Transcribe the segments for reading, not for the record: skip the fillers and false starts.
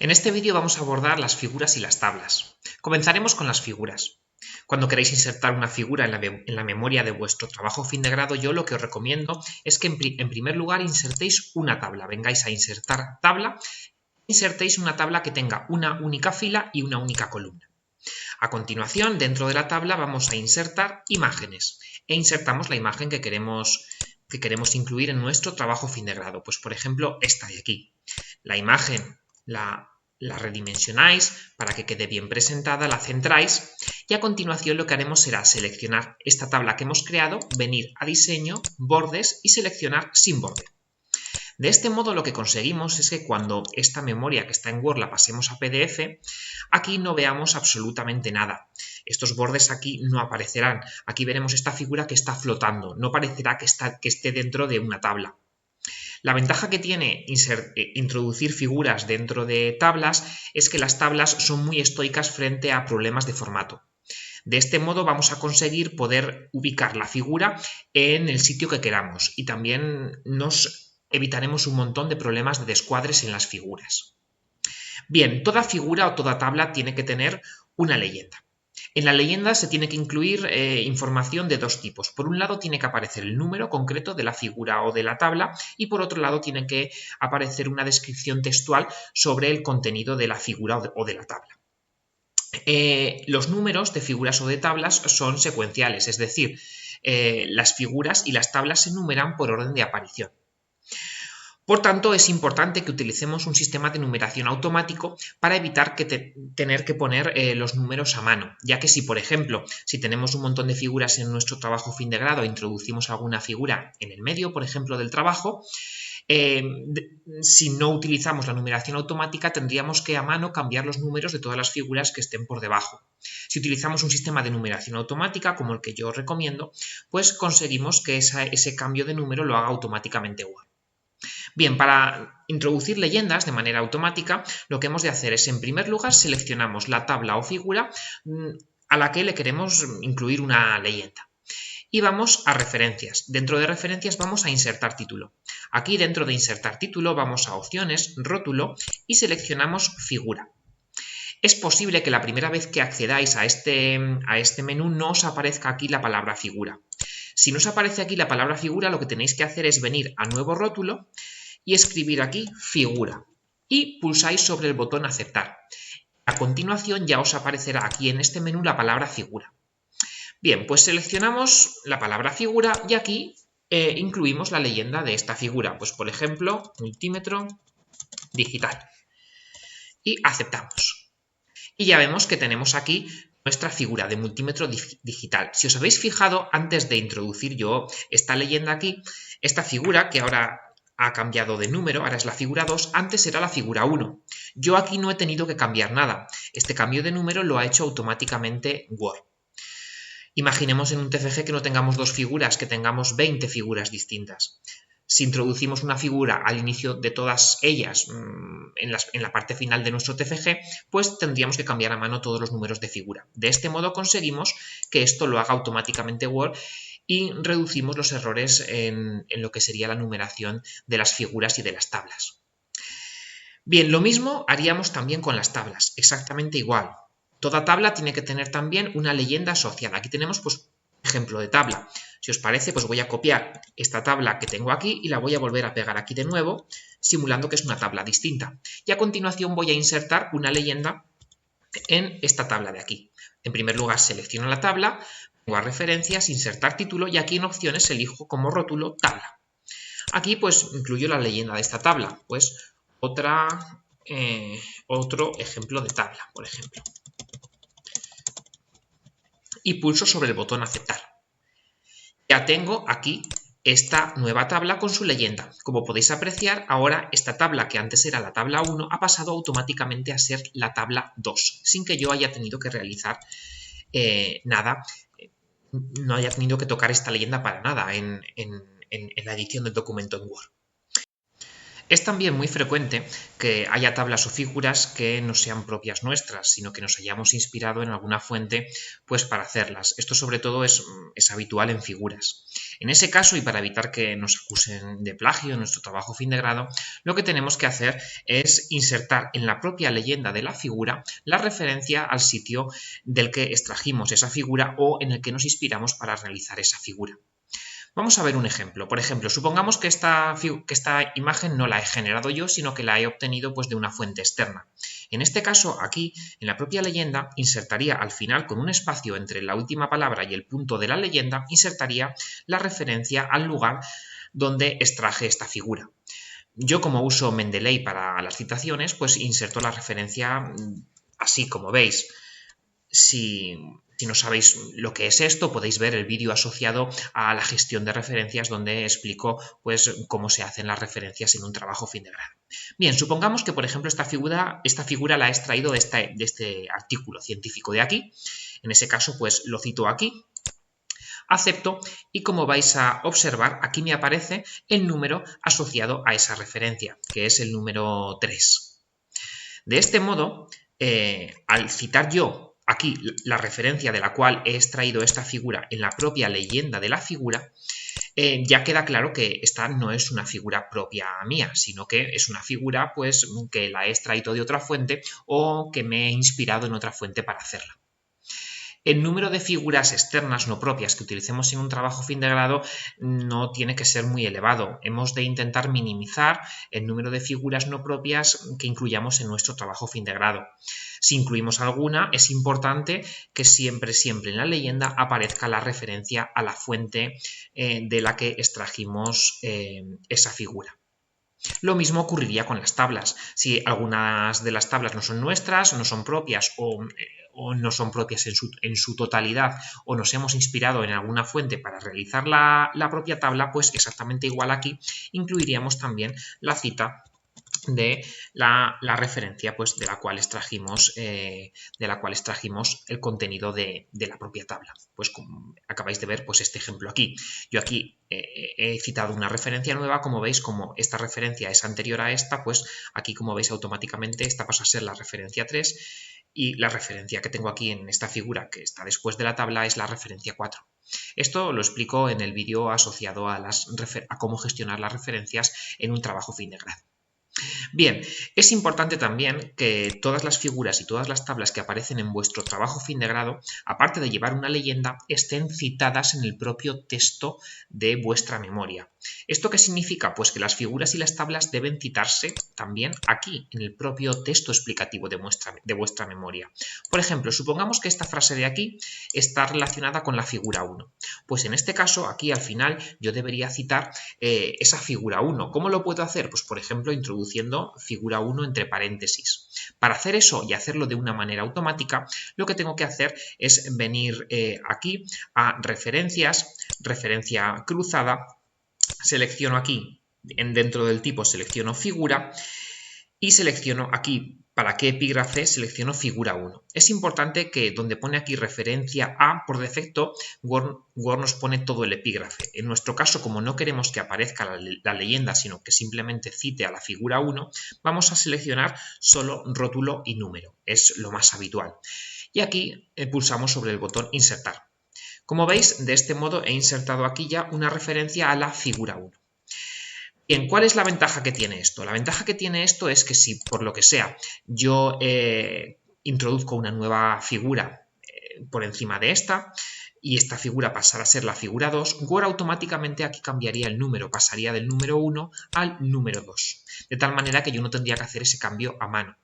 En este vídeo vamos a abordar las figuras y las tablas. Comenzaremos con las figuras. Cuando queráis insertar una figura en la memoria de vuestro trabajo fin de grado, yo lo que os recomiendo es que en primer lugar insertéis una tabla. Vengáis a insertar tabla, insertéis una tabla que tenga una única fila y una única columna. A continuación, dentro de la tabla vamos a insertar imágenes e insertamos la imagen que queremos incluir en nuestro trabajo fin de grado. Pues por ejemplo, esta de aquí. La imagen la redimensionáis para que quede bien presentada, la centráis y a continuación lo que haremos será seleccionar esta tabla que hemos creado, venir a diseño, bordes y seleccionar sin borde. De este modo lo que conseguimos es que cuando esta memoria que está en Word la pasemos a PDF, aquí no veamos absolutamente nada. Estos bordes aquí no aparecerán. Aquí veremos esta figura que está flotando. No parecerá que esté dentro de una tabla. La ventaja que tiene introducir figuras dentro de tablas es que las tablas son muy estoicas frente a problemas de formato. De este modo vamos a conseguir poder ubicar la figura en el sitio que queramos y también nos evitaremos un montón de problemas de descuadres en las figuras. Bien, toda figura o toda tabla tiene que tener una leyenda. En la leyenda se tiene que incluir información de dos tipos. Por un lado tiene que aparecer el número concreto de la figura o de la tabla y por otro lado tiene que aparecer una descripción textual sobre el contenido de la figura o de la tabla. Los números de figuras o de tablas son secuenciales, es decir, las figuras y las tablas se enumeran por orden de aparición. Por tanto, es importante que utilicemos un sistema de numeración automático para evitar tener que poner los números a mano, ya que si, por ejemplo, si tenemos un montón de figuras en nuestro trabajo fin de grado e introducimos alguna figura en el medio, por ejemplo, del trabajo, si no utilizamos la numeración automática tendríamos que a mano cambiar los números de todas las figuras que estén por debajo. Si utilizamos un sistema de numeración automática, como el que yo recomiendo, pues conseguimos que ese cambio de número lo haga automáticamente Word. Bien, para introducir leyendas de manera automática, lo que hemos de hacer es, en primer lugar, seleccionamos la tabla o figura a la que le queremos incluir una leyenda. Y vamos a referencias. Dentro de referencias vamos a insertar título. Aquí dentro de insertar título vamos a opciones, rótulo y seleccionamos figura. Es posible que la primera vez que accedáis a este menú no os aparezca aquí la palabra figura. Si no os aparece aquí la palabra figura, lo que tenéis que hacer es venir a nuevo rótulo y escribir aquí figura y pulsáis sobre el botón aceptar. A continuación ya os aparecerá aquí en este menú la palabra figura. Bien, pues seleccionamos la palabra figura y aquí incluimos la leyenda de esta figura. Pues por ejemplo, multímetro digital. Y aceptamos. Y ya vemos que tenemos aquí nuestra figura de multímetro digital. Si os habéis fijado, antes de introducir yo esta leyenda aquí, esta figura que ahora ha cambiado de número, ahora es la figura 2, antes era la figura 1. Yo aquí no he tenido que cambiar nada. Este cambio de número lo ha hecho automáticamente Word. Imaginemos en un TFG que no tengamos dos figuras, que tengamos 20 figuras distintas. Si introducimos una figura al inicio de todas ellas en la parte final de nuestro TFG, pues tendríamos que cambiar a mano todos los números de figura. De este modo conseguimos que esto lo haga automáticamente Word y reducimos los errores en lo que sería la numeración de las figuras y de las tablas. Bien, lo mismo haríamos también con las tablas, exactamente igual. Toda tabla tiene que tener también una leyenda asociada. Aquí tenemos, pues, ejemplo de tabla. Si os parece, pues voy a copiar esta tabla que tengo aquí y la voy a volver a pegar aquí de nuevo, simulando que es una tabla distinta. Y a continuación voy a insertar una leyenda en esta tabla de aquí. En primer lugar, selecciono la tabla, vengo a referencias, insertar título y aquí en opciones elijo como rótulo tabla. Aquí pues incluyo la leyenda de esta tabla, pues otro ejemplo de tabla, por ejemplo. Y pulso sobre el botón aceptar. Ya tengo aquí esta nueva tabla con su leyenda. Como podéis apreciar, ahora esta tabla que antes era la tabla 1 ha pasado automáticamente a ser la tabla 2, sin que yo haya tenido que realizar nada, no haya tenido que tocar esta leyenda para nada en la edición del documento en Word. Es también muy frecuente que haya tablas o figuras que no sean propias nuestras, sino que nos hayamos inspirado en alguna fuente pues, para hacerlas. Esto sobre todo es habitual en figuras. En ese caso, y para evitar que nos acusen de plagio en nuestro trabajo fin de grado, lo que tenemos que hacer es insertar en la propia leyenda de la figura la referencia al sitio del que extrajimos esa figura o en el que nos inspiramos para realizar esa figura. Vamos a ver un ejemplo. Por ejemplo, supongamos que esta imagen no la he generado yo, sino que la he obtenido pues, de una fuente externa. En este caso, aquí, en la propia leyenda, insertaría al final, con un espacio entre la última palabra y el punto de la leyenda, insertaría la referencia al lugar donde extraje esta figura. Yo, como uso Mendeley para las citaciones, pues inserto la referencia así como veis. Si no sabéis lo que es esto, podéis ver el vídeo asociado a la gestión de referencias donde explico pues, cómo se hacen las referencias en un trabajo fin de grado. Bien, supongamos que, por ejemplo, esta figura la he extraído de este artículo científico de aquí. En ese caso, pues lo cito aquí. Acepto y como vais a observar, aquí me aparece el número asociado a esa referencia, que es el número 3. De este modo, al citar yo aquí la referencia de la cual he extraído esta figura en la propia leyenda de la figura, ya queda claro que esta no es una figura propia mía, sino que es una figura pues, que la he extraído de otra fuente o que me he inspirado en otra fuente para hacerla. El número de figuras externas no propias que utilicemos en un trabajo fin de grado no tiene que ser muy elevado. Hemos de intentar minimizar el número de figuras no propias que incluyamos en nuestro trabajo fin de grado. Si incluimos alguna, es importante que siempre en la leyenda aparezca la referencia a la fuente de la que extrajimos esa figura. Lo mismo ocurriría con las tablas. Si algunas de las tablas no son nuestras, no son propias o no son propias en su totalidad o nos hemos inspirado en alguna fuente para realizar la propia tabla, pues exactamente igual aquí incluiríamos también la cita de la referencia pues, de la cual extrajimos el contenido de la propia tabla. Pues como acabáis de ver pues, este ejemplo aquí. Yo aquí he citado una referencia nueva, como veis, como esta referencia es anterior a esta, pues aquí como veis automáticamente esta pasa a ser la referencia 3 y la referencia que tengo aquí en esta figura que está después de la tabla es la referencia 4. Esto lo explico en el vídeo asociado a cómo gestionar las referencias en un trabajo fin de grado. Bien, es importante también que todas las figuras y todas las tablas que aparecen en vuestro trabajo fin de grado, aparte de llevar una leyenda, estén citadas en el propio texto de vuestra memoria. ¿Esto qué significa? Pues que las figuras y las tablas deben citarse también aquí, en el propio texto explicativo de vuestra memoria. Por ejemplo, supongamos que esta frase de aquí está relacionada con la figura 1. Pues en este caso, aquí al final, yo debería citar esa figura 1. ¿Cómo lo puedo hacer? Pues por ejemplo, introduciendo figura 1 entre paréntesis. Para hacer eso y hacerlo de una manera automática, lo que tengo que hacer es venir aquí a referencias, referencia cruzada, selecciono aquí, dentro del tipo selecciono figura y selecciono aquí para qué epígrafe selecciono figura 1. Es importante que donde pone aquí referencia a, por defecto, Word nos pone todo el epígrafe. En nuestro caso, como no queremos que aparezca la leyenda, sino que simplemente cite a la figura 1, vamos a seleccionar solo rótulo y número. Es lo más habitual. Y aquí pulsamos sobre el botón insertar. Como veis, de este modo he insertado aquí ya una referencia a la figura 1. Bien, ¿cuál es la ventaja que tiene esto? La ventaja que tiene esto es que si por lo que sea yo introduzco una nueva figura por encima de esta y esta figura pasara a ser la figura 2, Word automáticamente aquí cambiaría el número, pasaría del número 1 al número 2, de tal manera que yo no tendría que hacer ese cambio a mano.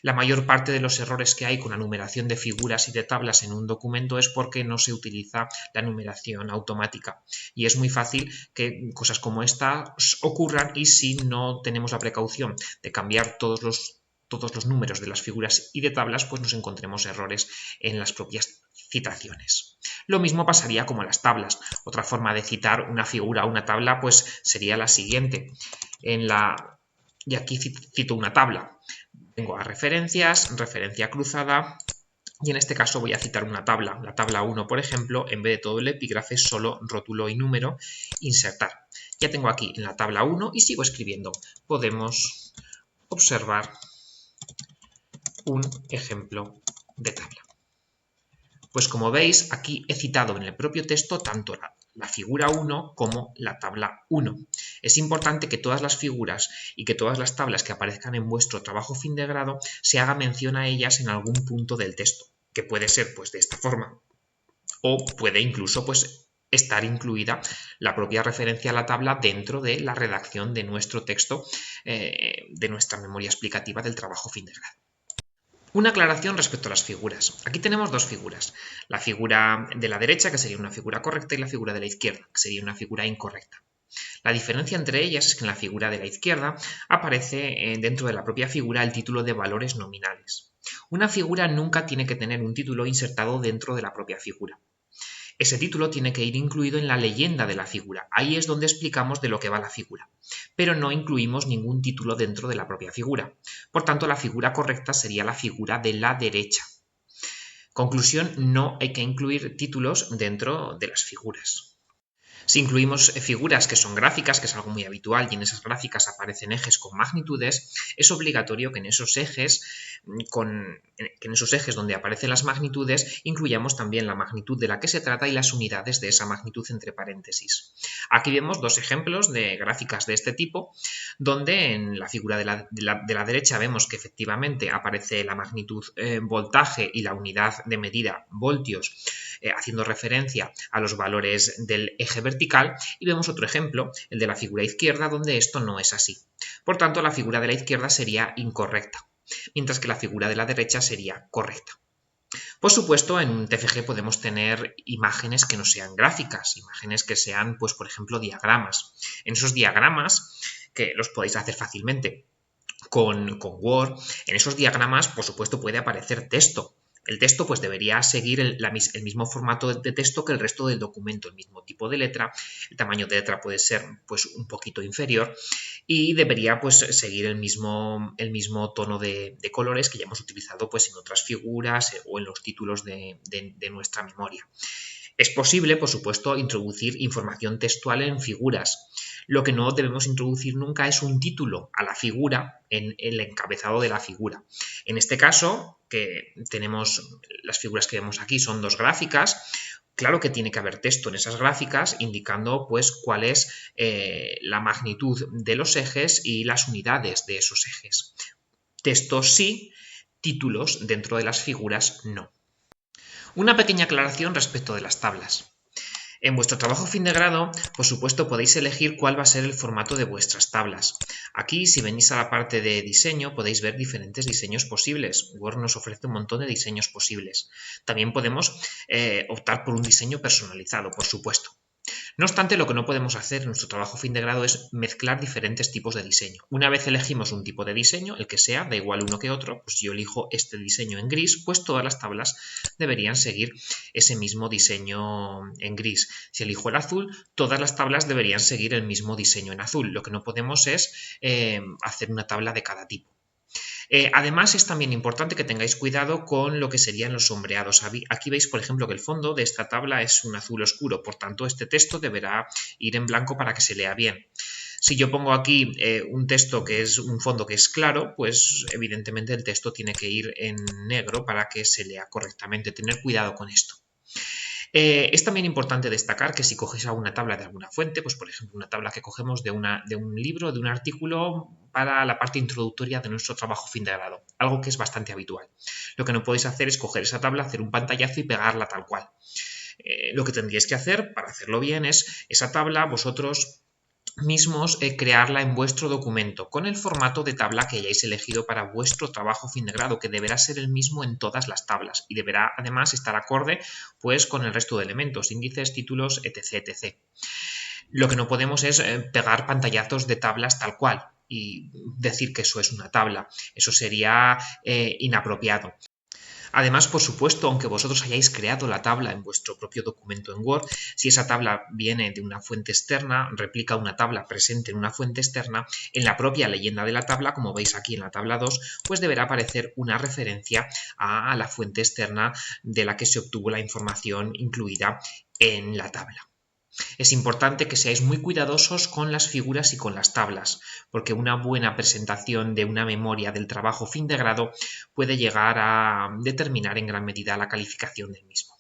La mayor parte de los errores que hay con la numeración de figuras y de tablas en un documento es porque no se utiliza la numeración automática. Y es muy fácil que cosas como esta ocurran y si no tenemos la precaución de cambiar todos los números de las figuras y de tablas, pues nos encontremos errores en las propias citaciones. Lo mismo pasaría como las tablas. Otra forma de citar una figura o una tabla pues sería la siguiente. Y aquí cito una tabla. Tengo a referencias, referencia cruzada y en este caso voy a citar una tabla. La tabla 1, por ejemplo, en vez de todo el epígrafe, solo rótulo y número, insertar. Ya tengo aquí en la tabla 1 y sigo escribiendo. Podemos observar un ejemplo de tabla. Pues como veis, aquí he citado en el propio texto tanto la figura 1 como la tabla 1. Es importante que todas las figuras y que todas las tablas que aparezcan en vuestro trabajo fin de grado se haga mención a ellas en algún punto del texto, que puede ser pues de esta forma, o puede incluso pues estar incluida la propia referencia a la tabla dentro de la redacción de nuestro texto, de nuestra memoria explicativa del trabajo fin de grado. Una aclaración respecto a las figuras. Aquí tenemos dos figuras. La figura de la derecha, que sería una figura correcta, y la figura de la izquierda, que sería una figura incorrecta. La diferencia entre ellas es que en la figura de la izquierda aparece dentro de la propia figura el título de valores nominales. Una figura nunca tiene que tener un título insertado dentro de la propia figura. Ese título tiene que ir incluido en la leyenda de la figura. Ahí es donde explicamos de lo que va la figura. Pero no incluimos ningún título dentro de la propia figura. Por tanto, la figura correcta sería la figura de la derecha. Conclusión, no hay que incluir títulos dentro de las figuras. Si incluimos figuras que son gráficas, que es algo muy habitual, y en esas gráficas aparecen ejes con magnitudes, es obligatorio que en esos ejes donde aparecen las magnitudes incluyamos también la magnitud de la que se trata y las unidades de esa magnitud entre paréntesis. Aquí vemos dos ejemplos de gráficas de este tipo, donde en la figura de la derecha vemos que efectivamente aparece la magnitud voltaje y la unidad de medida voltios, haciendo referencia a los valores del eje vertical, y vemos otro ejemplo, el de la figura izquierda, donde esto no es así. Por tanto, la figura de la izquierda sería incorrecta, mientras que la figura de la derecha sería correcta. Por supuesto, en un TFG podemos tener imágenes que no sean gráficas, imágenes que sean, pues, por ejemplo, diagramas. En esos diagramas, que los podéis hacer fácilmente con Word, en esos diagramas, por supuesto, puede aparecer texto. El texto pues debería seguir el mismo formato de texto que el resto del documento, el mismo tipo de letra, el tamaño de letra puede ser pues un poquito inferior y debería pues seguir el mismo tono de colores que ya hemos utilizado pues en otras figuras o en los títulos de nuestra memoria. Es posible, por supuesto, introducir información textual en figuras. Lo que no debemos introducir nunca es un título a la figura en el encabezado de la figura. En este caso, que tenemos las figuras que vemos aquí son dos gráficas, claro que tiene que haber texto en esas gráficas indicando pues cuál es la magnitud de los ejes y las unidades de esos ejes. Texto sí, títulos dentro de las figuras no. Una pequeña aclaración respecto de las tablas. En vuestro trabajo fin de grado, por supuesto, podéis elegir cuál va a ser el formato de vuestras tablas. Aquí, si venís a la parte de diseño, podéis ver diferentes diseños posibles. Word nos ofrece un montón de diseños posibles. También podemos optar por un diseño personalizado, por supuesto. No obstante, lo que no podemos hacer en nuestro trabajo fin de grado es mezclar diferentes tipos de diseño. Una vez elegimos un tipo de diseño, el que sea, da igual uno que otro, pues yo elijo este diseño en gris, pues todas las tablas deberían seguir ese mismo diseño en gris. Si elijo el azul, todas las tablas deberían seguir el mismo diseño en azul. Lo que no podemos es hacer una tabla de cada tipo. Además, es también importante que tengáis cuidado con lo que serían los sombreados. Aquí veis, por ejemplo, que el fondo de esta tabla es un azul oscuro, por tanto, este texto deberá ir en blanco para que se lea bien. Si yo pongo aquí un texto que es un fondo que es claro, pues evidentemente el texto tiene que ir en negro para que se lea correctamente. Tener cuidado con esto. Es también importante destacar que si cogéis alguna tabla de alguna fuente, pues por ejemplo una tabla que cogemos de un libro, de un artículo para la parte introductoria de nuestro trabajo fin de grado, algo que es bastante habitual. Lo que no podéis hacer es coger esa tabla, hacer un pantallazo y pegarla tal cual. Lo que tendríais que hacer para hacerlo bien es esa tabla vosotros mismos crearla en vuestro documento con el formato de tabla que hayáis elegido para vuestro trabajo fin de grado, que deberá ser el mismo en todas las tablas y deberá además estar acorde pues con el resto de elementos, índices, títulos, etc. etc. Lo que no podemos es pegar pantallazos de tablas tal cual y decir que eso es una tabla, eso sería inapropiado. Además, por supuesto, aunque vosotros hayáis creado la tabla en vuestro propio documento en Word, si esa tabla viene de una fuente externa, replica una tabla presente en una fuente externa, en la propia leyenda de la tabla, como veis aquí en la tabla 2, pues deberá aparecer una referencia a la fuente externa de la que se obtuvo la información incluida en la tabla. Es importante que seáis muy cuidadosos con las figuras y con las tablas, porque una buena presentación de una memoria del trabajo fin de grado puede llegar a determinar en gran medida la calificación del mismo.